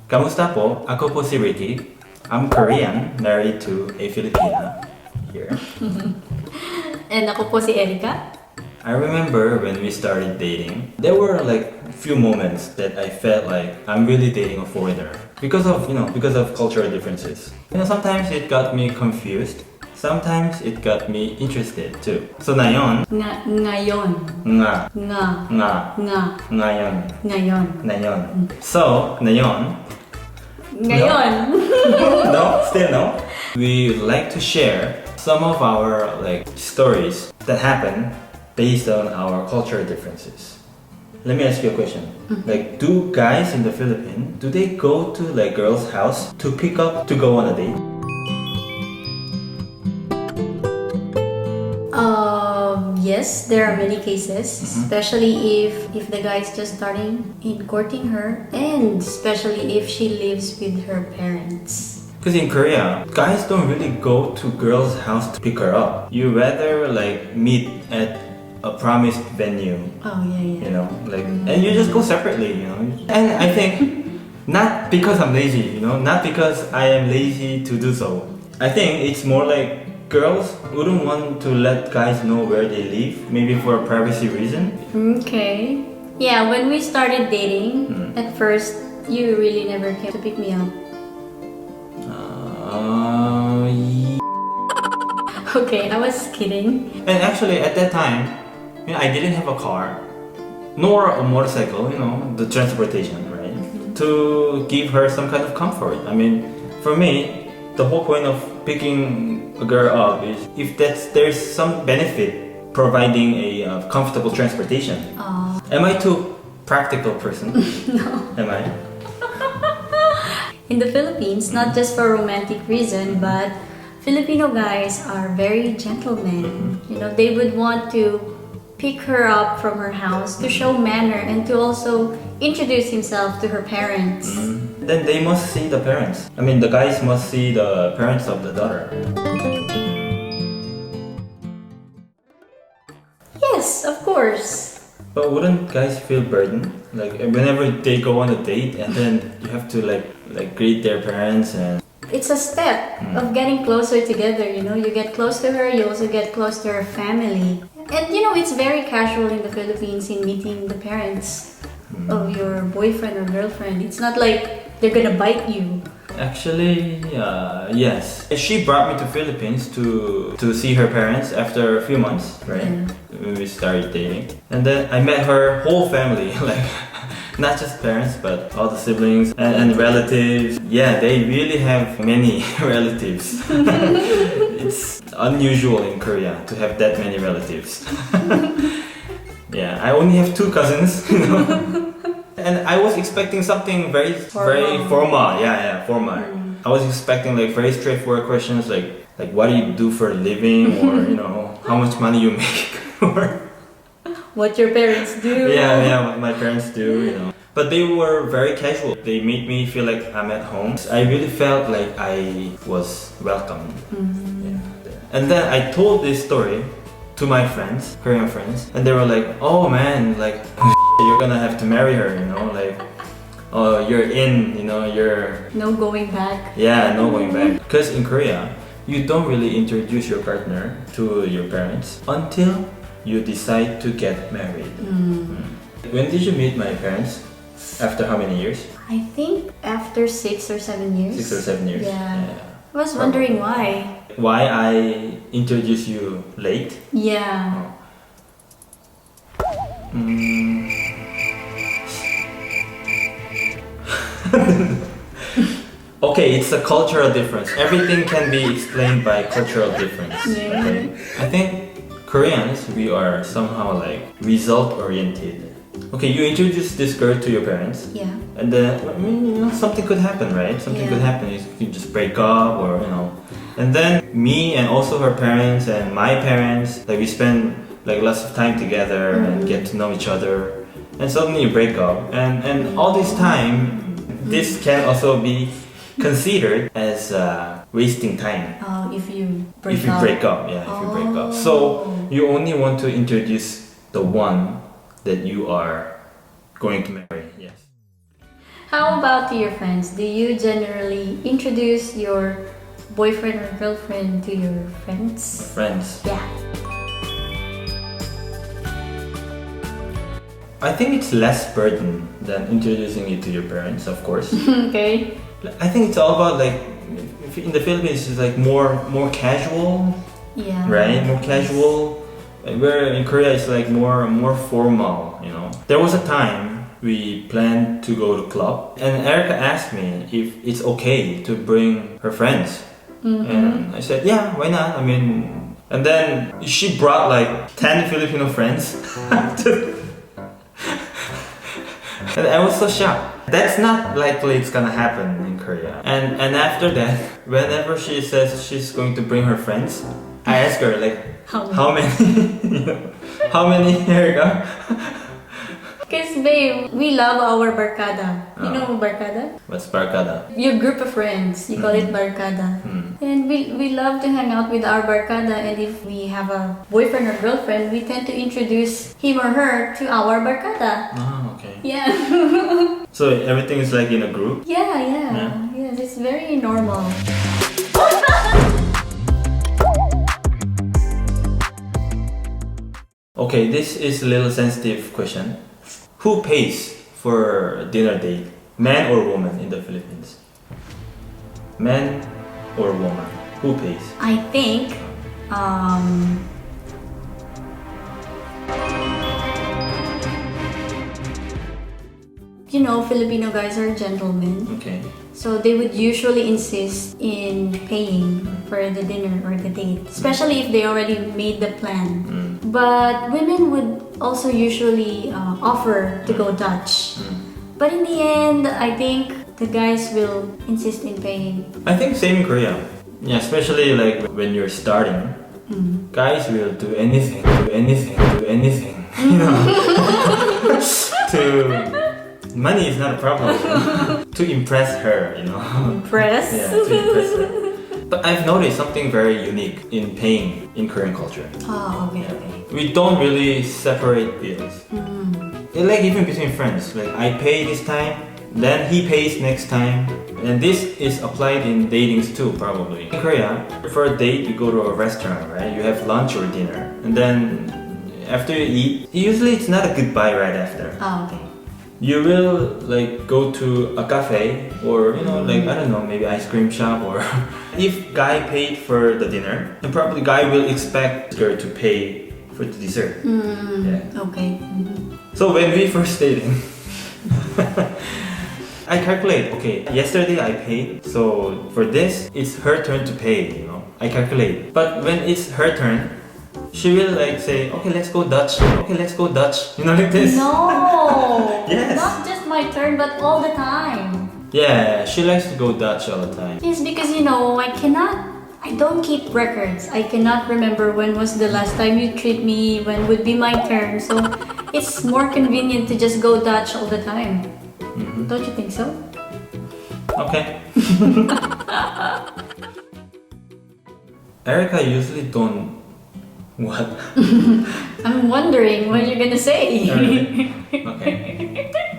Kamusta po? Ako po si Ricky. I'm Korean, married to a Filipina. Here. And ako po si Erica. I remember when we started dating, there were like few moments that I felt like I'm really dating a foreigner because of cultural differences. Sometimes it got me confused. Sometimes it got me interested too. So ngayon, Ngayon. nga, Nga. ngayon, Ngayon. ngayon. So ngayon, Ngayon. no, still no. We like to share some of our like stories that happen based on our cultural differences. Let me ask you a question. Like, do guys in the Philippines, do they go to like girls' house to pick up to go on a date? Yes, there are many cases, especially if the guy is just starting in courting her, and especially if she lives with her parents. Because in Korea, guys don't really go to girls' house to pick her up. You rather like meet at a promised venue. Oh yeah. And you just go separately, And I think not because I'm lazy, not because I am lazy to do so. I think it's more like girls wouldn't want to let guys know where they live, maybe for a privacy reason. Okay. Yeah, when we started dating, at first you really never came to pick me up. Okay, I was kidding. And actually, at that time, I didn't have a car, nor a motorcycle, the transportation, right? To give her some kind of comfort. I mean, for me, the whole point of picking a girl up is if there's some benefit providing a comfortable transportation. Am I too practical person? No. Am I? In the Philippines, not just for romantic reason, but Filipino guys are very gentlemen. They would want to pick her up from her house to show manner and to also introduce himself to her parents. Then they must see the parents. I mean, the guys must see the parents of the daughter. Yes, of course. But wouldn't guys feel burdened? Like whenever they go on a date and then you have to like greet their parents and... It's a step of getting closer together, You get close to her, you also get close to her family. And it's very casual in the Philippines in meeting the parents of your boyfriend or girlfriend. It's not like they're gonna bite you. Actually, yes. She brought me to Philippines to see her parents after a few months, right? Yeah. When we started dating. And then I met her whole family, like not just parents, but all the siblings and relatives. Yeah, they really have many relatives. It's unusual in Korea to have that many relatives. Yeah, I only have 2 cousins, And I was expecting something very formal. Yeah, formal. I was expecting like very straightforward questions like what do you do for a living, or how much money you make, or what your parents do. Yeah, what my parents do, But they were very casual. They made me feel like I'm at home. I really felt like I was welcome. Yeah. And then I told this story to my friends, Korean friends, and they were like, "Oh man, like you're gonna have to marry her, like, oh, you're in, you're..." No going back. Yeah, no going back. Because in Korea, you don't really introduce your partner to your parents until you decide to get married. When did you meet my parents? After how many years? I think after 6 or 7 years. 6 or 7 years. Yeah. I was wondering why. Why I introduced you late? Yeah. Okay, it's a cultural difference. Everything can be explained by cultural difference. Yeah. Okay? I think Koreans, we are somehow like result oriented. Okay, you introduce this girl to your parents. Yeah. And then, something could happen, right? Something could happen. You could just break up or, And then me and also her parents and my parents, like we spend like lots of time together and get to know each other. And suddenly you break up. And all this time, this can also be considered as wasting time. If you break up. If you break up. So you only want to introduce the one that you are going to marry. Yes. How about to your friends? Do you generally introduce your boyfriend or girlfriend to your friends? Friends. Yeah. I think it's less burden than introducing you to your parents, of course. Okay. I think it's all about like, in the Philippines, it's like more casual, Yeah. right? More casual. Where in Korea, it's like more formal. You know. There was a time we planned to go to club, and Erica asked me if it's okay to bring her friends, and I said, yeah, why not? I mean, and then she brought like 10 Filipino friends. And I was so shocked. That's not likely it's gonna happen in Korea. And after that, whenever she says she's going to bring her friends, I ask her like, how many? You know, how many, Erica? Because babe, we love our barkada. You know barkada? What's barkada? Your group of friends, you call it barkada. And we love to hang out with our barkada, and if we have a boyfriend or girlfriend, we tend to introduce him or her to our barkada. Oh, okay. Yeah. So everything is like in a group? Yeah. Yes, it's very normal. Okay, this is a little sensitive question. Who pays for a dinner date? Man or woman in the Philippines? Man or woman? Who pays? I think, you know, Filipino guys are gentlemen. Okay. So they would usually insist in paying for the dinner or the date, especially if they already made the plan. But women would also usually offer to go Dutch. But in the end, I think the guys will insist in paying. I think same in Korea. Yeah, especially like when you're starting, guys will do anything. You know, money is not a problem. To impress her, you know. Impress? Yeah, to impress her. But I've noticed something very unique in paying in Korean culture. Oh, okay. We don't really separate bills. Like even between friends, like I pay this time, then he pays next time. And this is applied in datings too, probably. In Korea, for a date, you go to a restaurant, right? You have lunch or dinner. And then after you eat, usually it's not a goodbye right after. Oh, okay. You will like go to a cafe or like I don't know, maybe ice cream shop, or if guy paid for the dinner, then probably guy will expect girl to pay for the dessert. Yeah. Okay. So when we first dating, I calculate, okay, yesterday I paid, so for this, it's her turn to pay, I calculate. But when it's her turn, she will like say, okay, let's go Dutch, like this. No! Yes. Not just my turn, but all the time. Yeah, she likes to go Dutch all the time. Yes, because I don't keep records. I cannot remember when was the last time you treat me, when would be my turn. So it's more convenient to just go Dutch all the time. Don't you think so? Okay. Erica usually don't... What? I'm wondering what you're gonna say. Okay.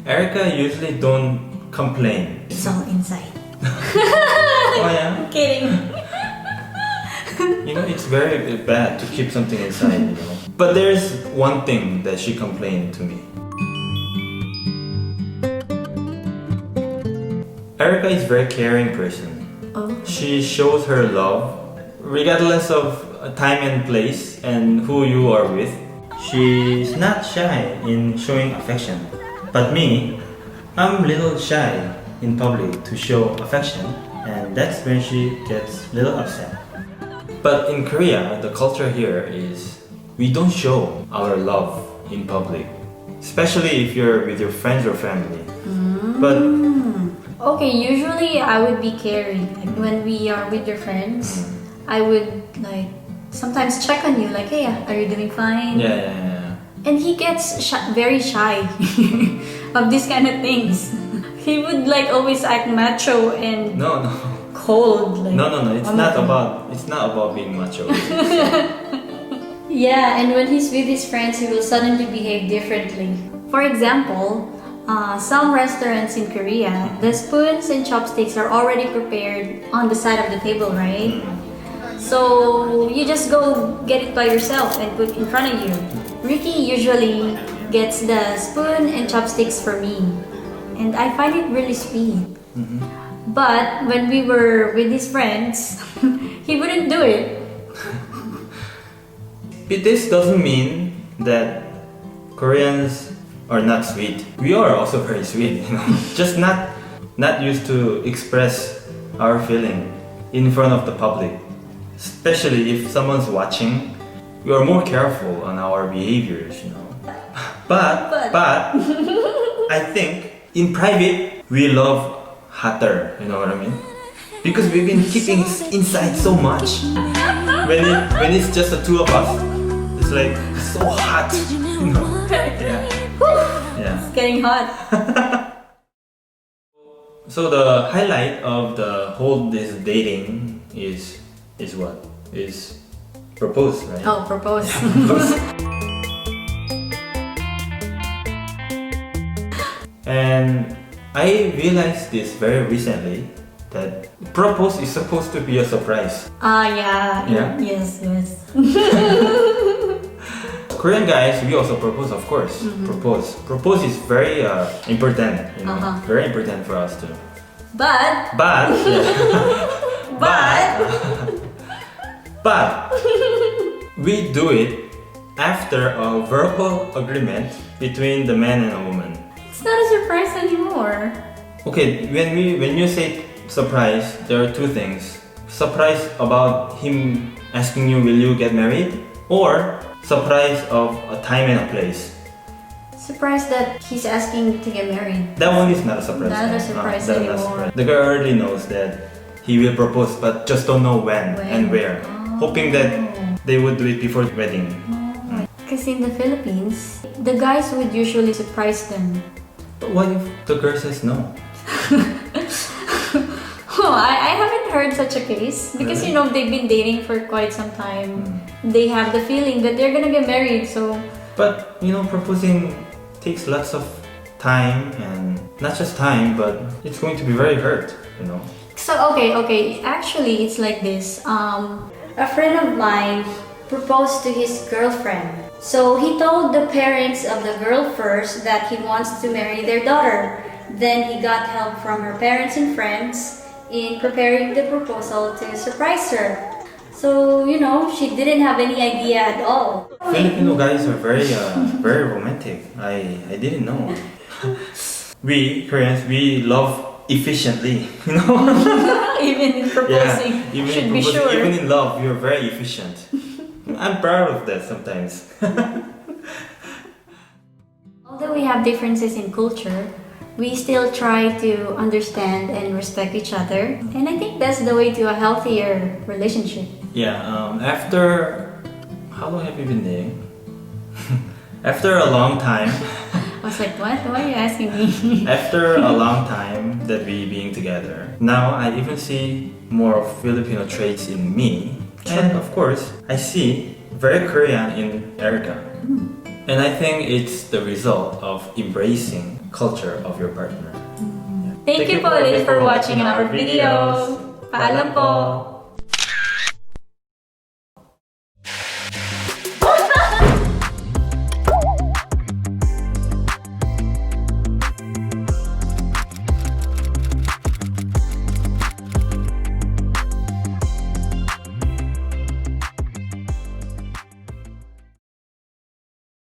Erica usually don't complain. It's all inside. Oh yeah? I'm kidding. It's very bad to keep something inside, But there's one thing that she complained to me. Erica is a very caring person. Oh. She shows her love regardless of time and place and who you are with. She's not shy in showing affection. But me, I'm a little shy in public to show affection, and that's when she gets a little upset. But in Korea, the culture here is we don't show our love in public, especially if you're with your friends or family. But okay, usually I would be caring. Like when we are with your friends, I would like sometimes check on you, like, hey, are you doing fine? Yeah. And he gets very shy of these kind of things. He would like always act macho and cold. Like, no. It's not about being macho. Yeah, and when he's with his friends, he will suddenly behave differently. For example, some restaurants in Korea, the spoons and chopsticks are already prepared on the side of the table, right? So you just go get it by yourself and put in front of you. Ricky usually gets the spoon and chopsticks for me, and I find it really sweet. But when we were with his friends, he wouldn't do it. This doesn't mean that Koreans are not sweet. We are also very sweet, you know. Just not used to express our feeling in front of the public. Especially if someone's watching, we are more careful on our behaviors, you know. But I think in private we love hotter, you know what I mean? Because we've been keeping inside so much. When it's just the two of us, it's like so hot, you know. Yeah. It's getting hot. So the highlight of the whole this dating is what? Is propose, right? Oh, propose. And I realized this very recently that propose is supposed to be a surprise. Yeah. Yes. Korean guys, we also propose, of course. Propose is very important, you know, very important for us too. But we do it after a verbal agreement between the man and a woman. it's not a surprise anymore. Okay, when you say surprise, there are two things. Surprise about him asking you, will you get married? Or surprise of a time and a place. Surprise that he's asking to get married. That one is not a surprise. Not a surprise that's anymore. not a surprise. The girl already knows that he will propose, but just don't know when and where. Hoping that they would do it before the wedding. Because in the Philippines, the guys would usually surprise them. But what if the girl says no? Oh, I haven't heard such a case because Really? you know they've been dating for quite some time. They have the feeling that they're gonna get married, so But you know, proposing takes lots of time, and not just time, but it's going to be very hurt, you know. okay. Actually, it's like this. A friend of mine proposed to his girlfriend. So he told the parents of the girl first that he wants to marry their daughter. Then he got help from her parents and friends in preparing the proposal to surprise her. So, you know, she didn't have any idea at all. Filipino guys are very romantic. I didn't know. We Koreans, we love efficiently, you know. Even in proposing, even should in be proposing, sure. even in love, you're very efficient. I'm proud of that sometimes. Although we have differences in culture, we still try to understand and respect each other. And I think that's the way to a healthier relationship. Yeah, after how long have you been dating? After a long time. I was like, what? Why are you asking me? After a long time that we being together, now I even see more of Filipino traits in me. And of course, I see very Korean in Erica. And I think it's the result of embracing culture of your partner. Thank you po ulit for watching our video. Paalam po!